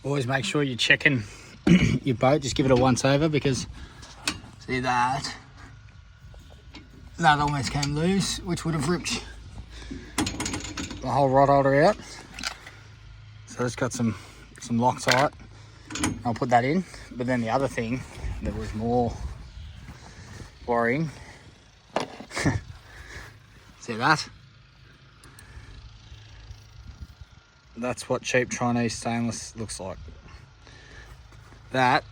Always make sure you're checking your boat. Just give it a once over, because see that almost came loose, which would have ripped the whole rod holder out. So it's got some Loctite. I'll put that in. But then the other thing that was more worrying, see that? That's what cheap Chinese stainless looks like. That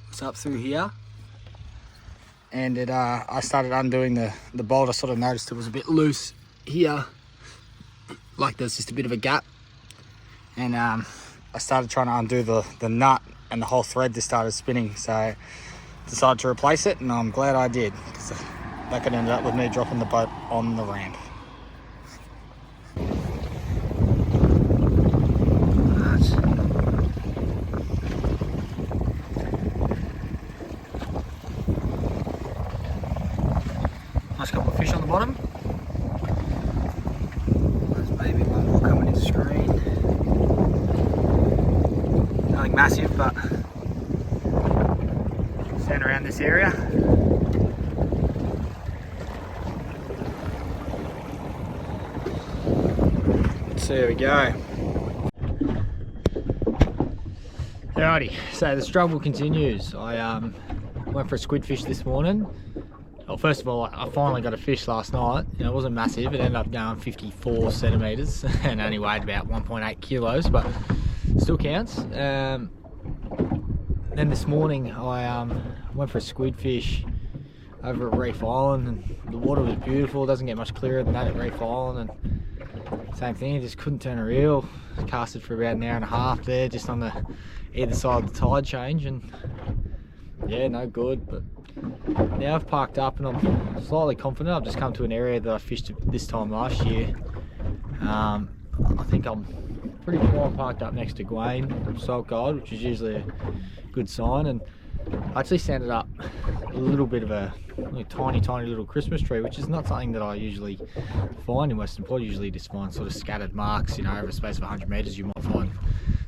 was up through here, and it I started undoing the bolt. I sort of noticed it was a bit loose here, like there's just a bit of a gap, and I started trying to undo the nut, and the whole thread just started spinning. So I decided to replace it, and I'm glad I did, because that could end up with me dropping the boat on the ramp. Nice couple of fish on the bottom. There's maybe one more coming into screen. Nothing massive, but stand around this area. So there we go. Alrighty, so the struggle continues. I went for a squid fish this morning. Well, first of all, I finally got a fish last night. It wasn't massive. It ended up going 54 centimetres and only weighed about 1.8 kilos, but still counts. Then this morning I went for a squid fish over at Reef Island, and the water was beautiful. It doesn't get much clearer than that at Reef Island, and same thing, just couldn't turn a reel. Casted for about an hour and a half there, just on the either side of the tide change, and yeah, no good. But now I've parked up and I'm slightly confident. I've just come to an area that I fished this time last year. I think I'm pretty sure I'm parked up next to Gwaine Salt Gold, which is usually a good sign, and I actually sanded up a little bit of a tiny little Christmas tree, which is not something that I usually find in Western Port. Usually just find sort of scattered marks, over a space of 100 metres you might find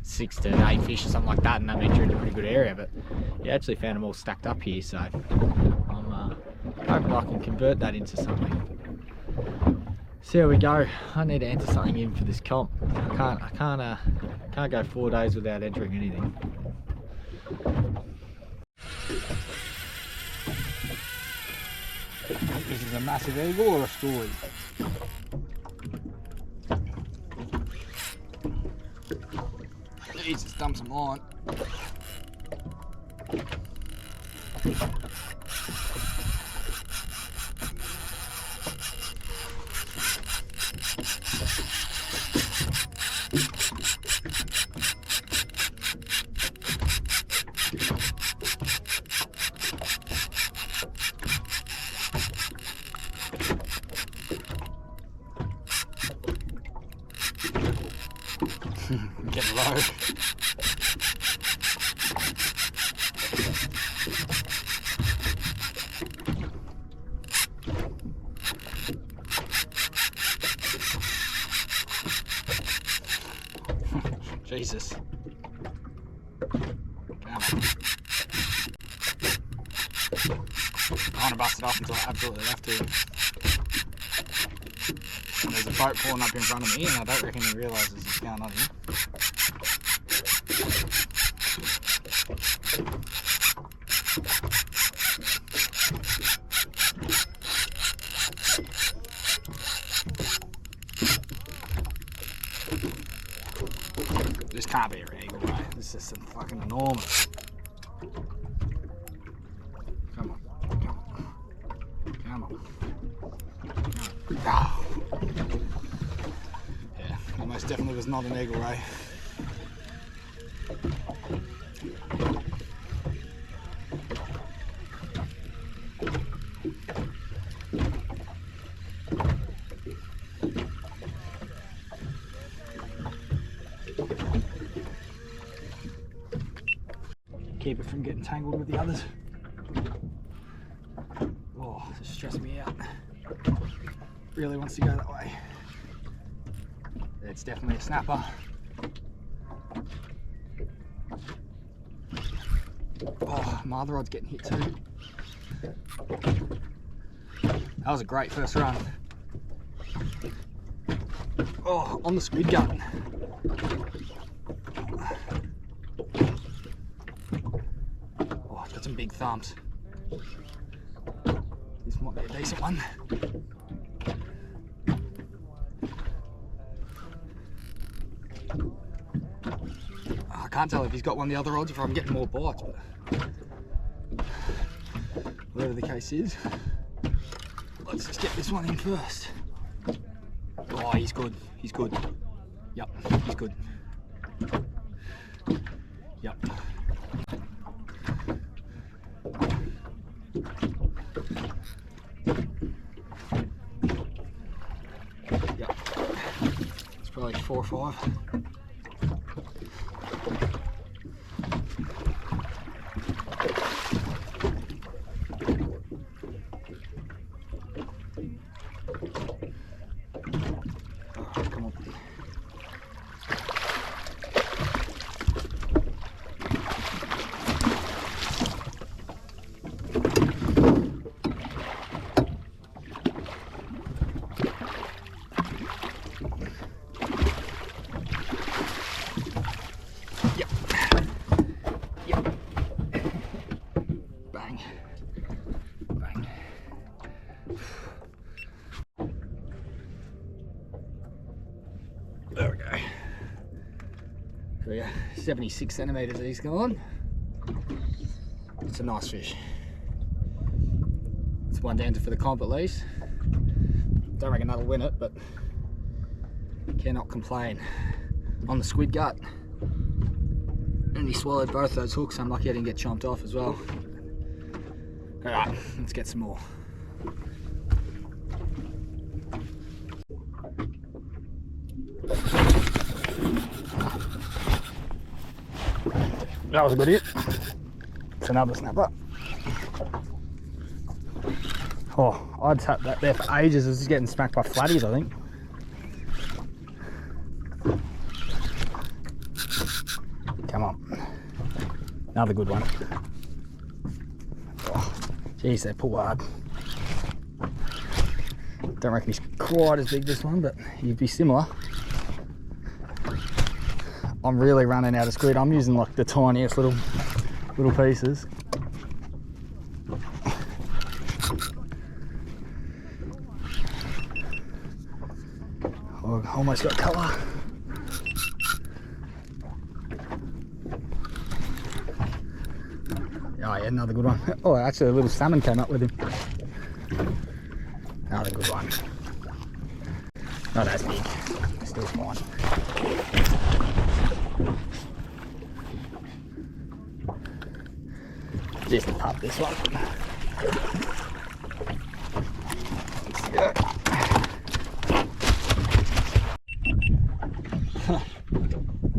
6 to 8 fish or something like that, and that means you're in a pretty good area. But yeah, I actually found them all stacked up here, so I'm hoping I can convert that into something. So here we go. I need to enter something in for this comp. I can't go 4 days without entering anything. This is a massive eagle or a school eagle? Jesus, dump some line. Get low. Jesus. I want to bust it off until I absolutely have to. And there's a boat pulling up in front of me, and I don't reckon he realises what's going on here. This can't be a eagle, right? This is some fucking enormous. Come on, come on, come on. Oh. Yeah, that most definitely was not an eagle ray. Keep it from getting tangled with the others. Oh, this is stressing me out. Really wants to go that way. It's definitely a snapper. Oh, my other rod's getting hit too. That was a great first run. Oh, on the squid gut. Oh, it's got some big thumbs. This might be a decent one. I can't tell if he's got one of the other rods, if I'm getting more bites, but whatever the case is, let's just get this one in first. Oh, he's good. He's good. Yep, he's good. Yep. Yep. It's probably 4 or 5. Come on. Yep. Yep. Bang. Bang. There we go. So yeah, 76 centimetres he's gone. It's a nice fish. It's one down to for the comp at least. Don't reckon that'll win it, but cannot complain. On the squid gut. And he swallowed both those hooks. I'm lucky I didn't get chomped off as well. Alright, let's get some more. That was a good hit. It's another snapper. Oh, I'd sat that there for ages. I was just getting smacked by flatties, I think. Come on. Another good one. Oh, geez, they pull hard. Don't reckon he's quite as big this one, but he'd be similar. I'm really running out of squid. I'm using like the tiniest little pieces. Oh, almost got colour. Oh yeah, another good one. Oh, actually a little salmon came up with him. Another good one. Not as big, still fine. Just to pop this one. Yeah.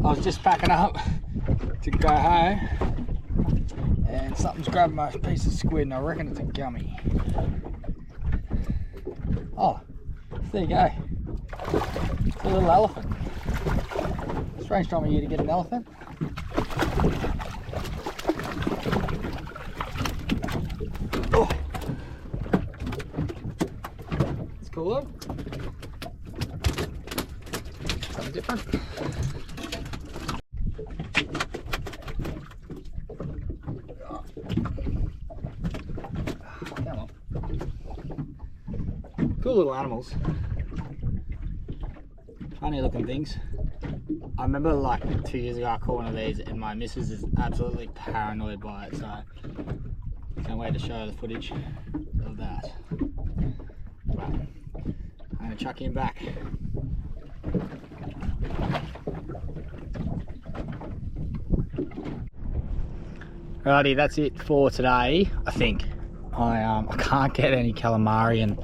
I was just packing up to go home and something's grabbed my piece of squid and I reckon it's a gummy. Oh, there you go. It's a little elephant. Strange time of year to get an elephant. Oh. It's cool though. Something different. Come on. Cool little animals. Funny looking things. I remember like 2 years ago I caught one of these and my missus is absolutely paranoid by it, so can't wait to show the footage of that. But I'm going to chuck him back. Righty, that's it for today, I think. I can't get any calamari and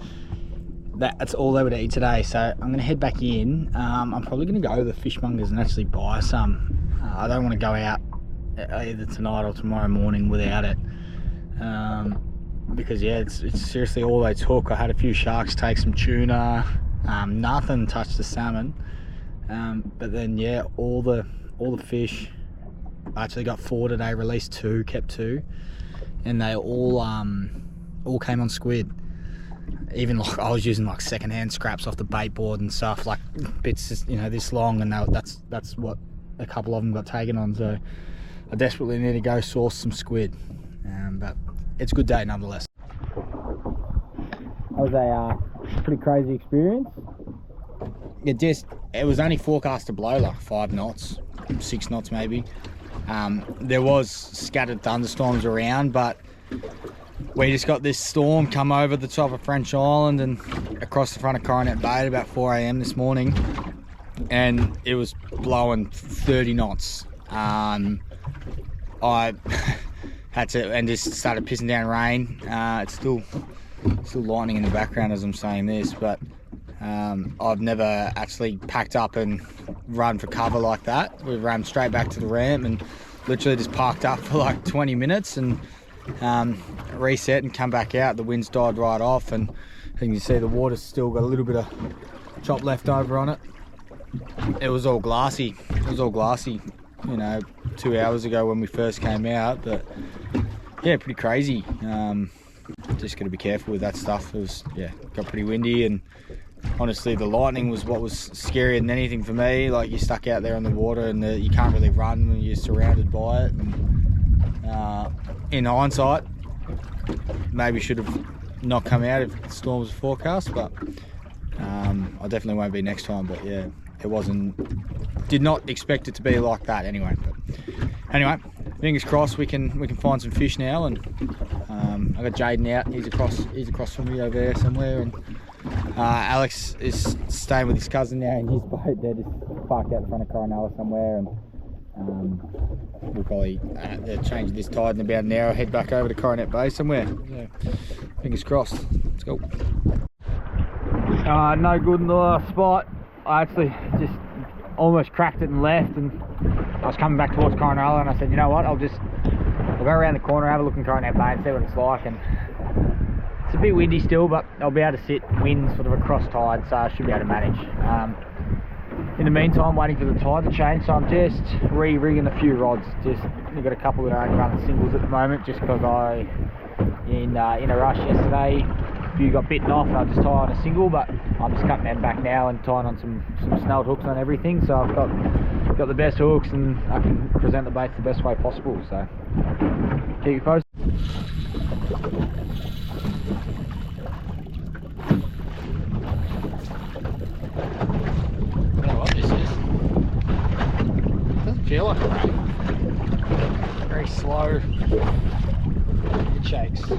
that's all they would eat today, so I'm going to head back in. I'm probably going to go to the fishmongers and actually buy some. I don't want to go out either tonight or tomorrow morning without it, because yeah, it's seriously all they took. I had a few sharks take some tuna, nothing touched the salmon, but then yeah, all the fish I actually got 4 today, released 2, kept 2, and they all came on squid. Even like I was using like secondhand scraps off the bait board and stuff, like bits, you know, this long, and that's what a couple of them got taken on. So I desperately need to go source some squid, but it's a good day nonetheless. That was a pretty crazy experience. It was only forecast to blow like 5 knots, 6 knots maybe. There was scattered thunderstorms around, but we just got this storm come over the top of French Island and across the front of Corinella Bay at about 4 AM this morning, and it was blowing 30 knots. I had to, and just started pissing down rain. It's still lightning in the background as I'm saying this, but I've never actually packed up and run for cover like that. We ran straight back to the ramp and literally just parked up for like 20 minutes and reset and come back out. The wind's died right off, and you can see the water's still got a little bit of chop left over on it. It was all glassy. You know, 2 hours ago when we first came out, but yeah, pretty crazy. Just got to be careful with that stuff. It was, yeah, got pretty windy, and honestly the lightning was what was scarier than anything for me. Like, you're stuck out there in the water and you can't really run when you're surrounded by it. And in hindsight, maybe should have not come out if the storm was forecast, but I definitely won't be next time. But yeah, did not expect it to be like that anyway. But anyway, fingers crossed we can find some fish now. And I got Jaden out. He's across from me over there somewhere, and Alex is staying with his cousin now in his boat. They're just parked out in front of Corinella somewhere, and we'll probably change this tide in about an hour, head back over to Corinella Bay somewhere. Yeah, fingers crossed. Let's go. No good in the last spot. I actually just almost cracked it and left, and I was coming back towards Corinella, and I said, you know what, I'll go around the corner, have a look in Corinella Bay and see what it's like. And it's a bit windy still, but I'll be able to sit wind sort of across tide, so I should be able to manage. In the meantime, waiting for the tide to change, so I'm just re-rigging a few rods. We've got a couple that are only running singles at the moment, just because in a rush yesterday, a few got bitten off and I just tie on a single, but I'm just cutting them back now and tying on some snelled hooks on everything, so I've got the best hooks and I can present the baits the best way possible, so keep you posted. Feel like a rain. Very slow. It shakes. So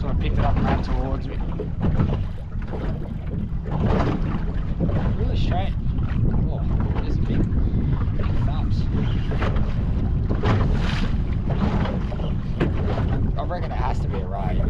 I picked it up and ran towards me. Really straight. Oh, there's big thumps. I reckon it has to be a ray.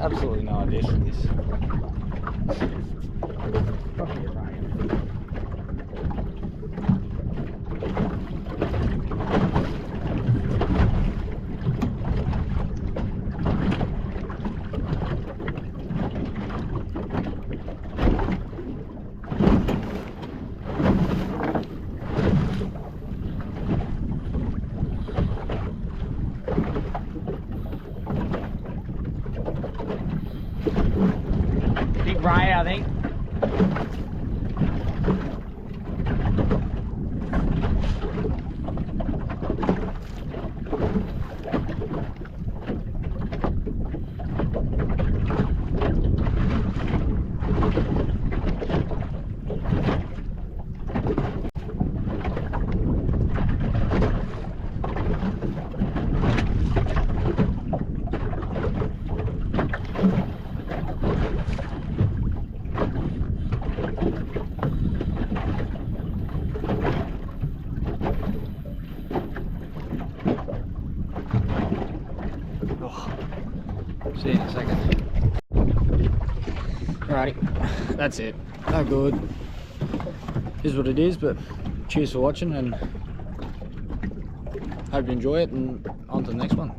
Absolutely no idea for this. Probably a rain. Big ray, I think. See you in a second. Alrighty, that's it. No good. Is what it is, but cheers for watching and hope you enjoy it, and on to the next one.